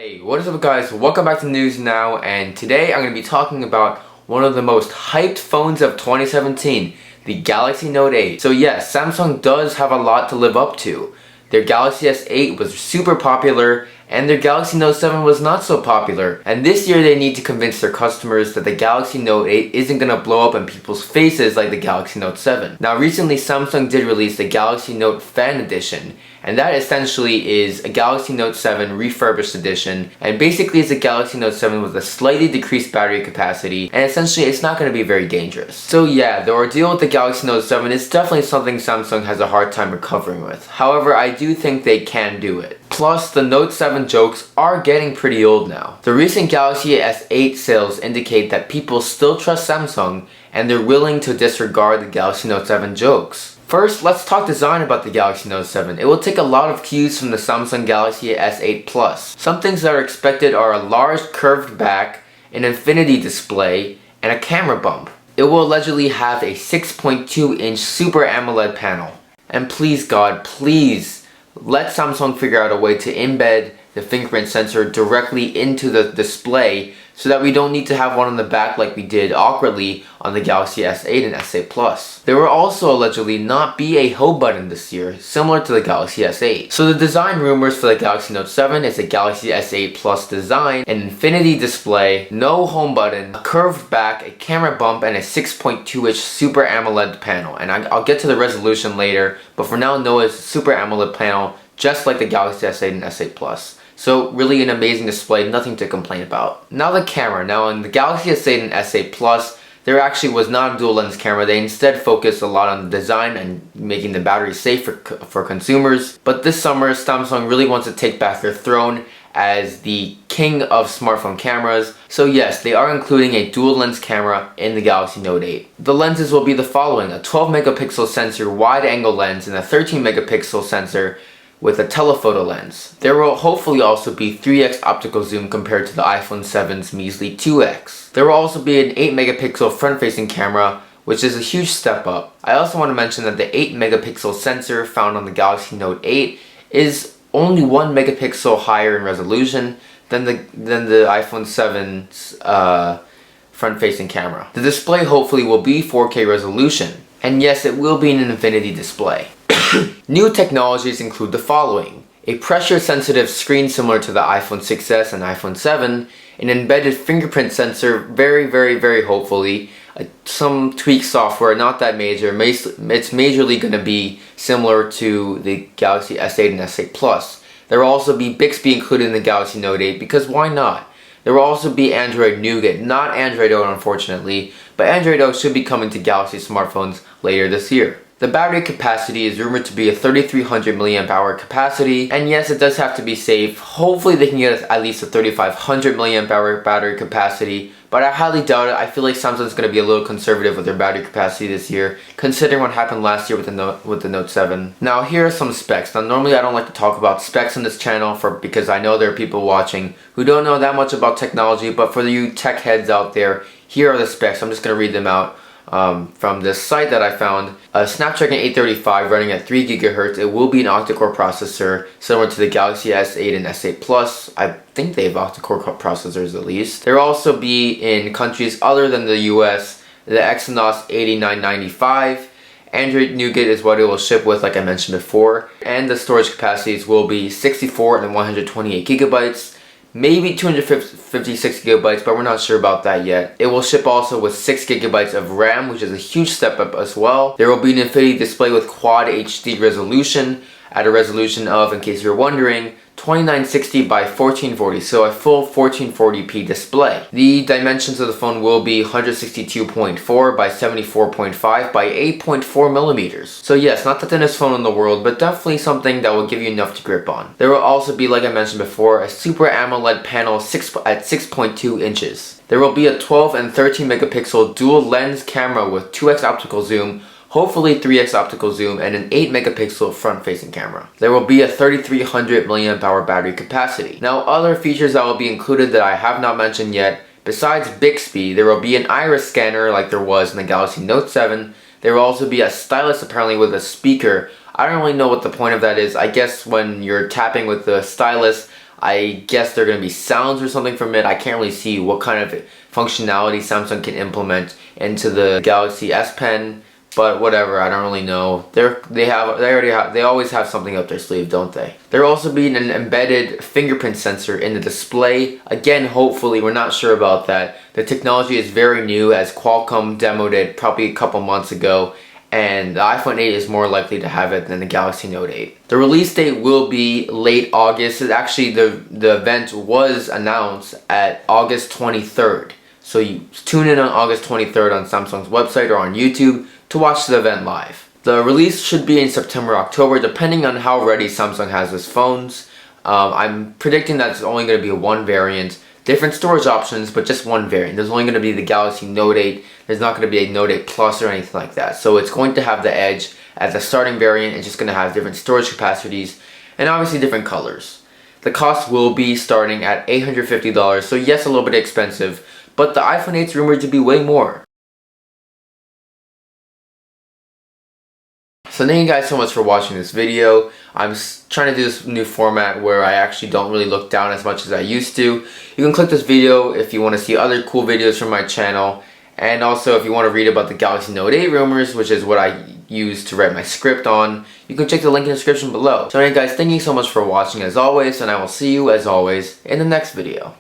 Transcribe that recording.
Hey, what is up guys? Welcome back to News Now, and today I'm going to be talking about one of the most hyped phones of 2017, the Galaxy Note 8. So yes, Samsung does have a lot to live up to. Their Galaxy S8 was super popular, and their Galaxy Note 7 was not so popular. And this year they need to convince their customers that the Galaxy Note 8 isn't going to blow up in people's faces like the Galaxy Note 7. Now recently Samsung did release the Galaxy Note Fan Edition, and that essentially is a Galaxy Note 7 refurbished edition, and basically it's a Galaxy Note 7 with a slightly decreased battery capacity, and essentially it's not going to be very dangerous. So yeah, the ordeal with the Galaxy Note 7 is definitely something Samsung has a hard time recovering with. However, I do think they can do it. Plus, the Note 7 jokes are getting pretty old now. The recent Galaxy S8 sales indicate that people still trust Samsung, and they're willing to disregard the Galaxy Note 7 jokes. First, let's talk design about the Galaxy Note 7. It will take a lot of cues from the Samsung Galaxy S8 Plus. Some things that are expected are a large curved back, an infinity display, and a camera bump. It will allegedly have a 6.2-inch Super AMOLED panel. And please God, please, let Samsung figure out a way to embed the fingerprint sensor directly into the display so that we don't need to have one on the back like we did awkwardly on the Galaxy S8 and S8 Plus. There will also allegedly not be a home button this year, similar to the Galaxy S8. So the design rumors for the Galaxy Note 7 is a Galaxy S8 Plus design, an infinity display, no home button, a curved back, a camera bump, and a 6.2-inch Super AMOLED panel. And I'll get to the resolution later, but for now know it's a Super AMOLED panel, just like the Galaxy S8 and S8 Plus. So really an amazing display, nothing to complain about. Now the camera. Now in the Galaxy S8 and S8 Plus, there actually was not a dual lens camera. They instead focused a lot on the design and making the battery safe for consumers. But this summer, Samsung really wants to take back their throne as the king of smartphone cameras. So yes, they are including a dual lens camera in the Galaxy Note 8. The lenses will be the following: a 12 megapixel sensor wide angle lens and a 13 megapixel sensor with a telephoto lens. There will hopefully also be 3x optical zoom compared to the iPhone 7's measly 2x. There will also be an 8 megapixel front-facing camera, which is a huge step up. I also want to mention that the 8 megapixel sensor found on the Galaxy Note 8 is only 1 megapixel higher in resolution than the iPhone 7's front-facing camera. The display hopefully will be 4K resolution, and yes, it will be an infinity display. New technologies include the following: a pressure-sensitive screen similar to the iPhone 6s and iPhone 7, an embedded fingerprint sensor, very hopefully, some tweak software, not that major. It's majorly going to be similar to the Galaxy S8 and S8 Plus. There will also be Bixby included in the Galaxy Note 8, because why not? There will also be Android Nougat, not Android O unfortunately, but Android O should be coming to Galaxy smartphones later this year. The battery capacity is rumored to be a 3300 mAh capacity, and yes, it does have to be safe. Hopefully they can get at least a 3500 mAh battery capacity, but I highly doubt it. I feel like Samsung's going to be a little conservative with their battery capacity this year, considering what happened last year with the Note 7. Now here are some specs. Now normally I don't like to talk about specs on this channel because I know there are people watching who don't know that much about technology, but for you tech heads out there, here are the specs. I'm just going to read them out. From this site that I found. A Snapdragon 835 running at 3 GHz. It will be an octa-core processor similar to the Galaxy S8 and S8 Plus. I think they have octa-core processors at least. There will also be, in countries other than the US, the Exynos 8995. Android Nougat is what it will ship with, like I mentioned before. And the storage capacities will be 64 and 128 gigabytes. Maybe 256 gigabytes, but we're not sure about that yet. It will ship also with 6 gigabytes of RAM, which is a huge step up as well. There will be an infinity display with quad HD resolution at a resolution of, in case you're wondering, 2960 by 1440, so a full 1440p display. The dimensions of the phone will be 162.4 by 74.5 by 8.4 millimeters. So yes, not the thinnest phone in the world, but definitely something that will give you enough to grip on. There will also be, like I mentioned before, a Super AMOLED panel at 6.2 inches. There will be a 12 and 13 megapixel dual lens camera with 2x optical zoom, hopefully 3x optical zoom, and an 8 megapixel front-facing camera. There will be a 3300 mAh battery capacity. Now other features that will be included that I have not mentioned yet, besides Bixby, there will be an iris scanner like there was in the Galaxy Note 7. There will also be a stylus apparently with a speaker. I don't really know what the point of that is. I guess when you're tapping with the stylus, I guess there are going to be sounds or something from it. I can't really see what kind of functionality Samsung can implement into the Galaxy S Pen, but whatever, I don't really know. They always have something up their sleeve, don't they? There will also be an embedded fingerprint sensor in the display. Again, hopefully, we're not sure about that. The technology is very new, as Qualcomm demoed it probably a couple months ago, and the iPhone 8 is more likely to have it than the Galaxy Note 8. The release date will be late August. Actually, the event was announced at August 23rd. So you tune in on August 23rd on Samsung's website or on YouTube to watch the event live. The release should be in September, October, depending on how ready Samsung has its phones. I'm predicting that it's only going to be one variant. Different storage options, but just one variant. There's only going to be the Galaxy Note 8. There's not going to be a Note 8 Plus or anything like that. So it's going to have the Edge as a starting variant. It's just going to have different storage capacities and obviously different colors. The cost will be starting at $850, so yes, a little bit expensive, but the iPhone 8 is rumored to be way more. So thank you guys so much for watching this video. I'm trying to do this new format where I actually don't really look down as much as I used to. You can click this video if you want to see other cool videos from my channel. And also if you want to read about the Galaxy Note 8 rumors, which is what I use to write my script on, you can check the link in the description below. So anyway guys, thank you so much for watching as always, and I will see you as always in the next video.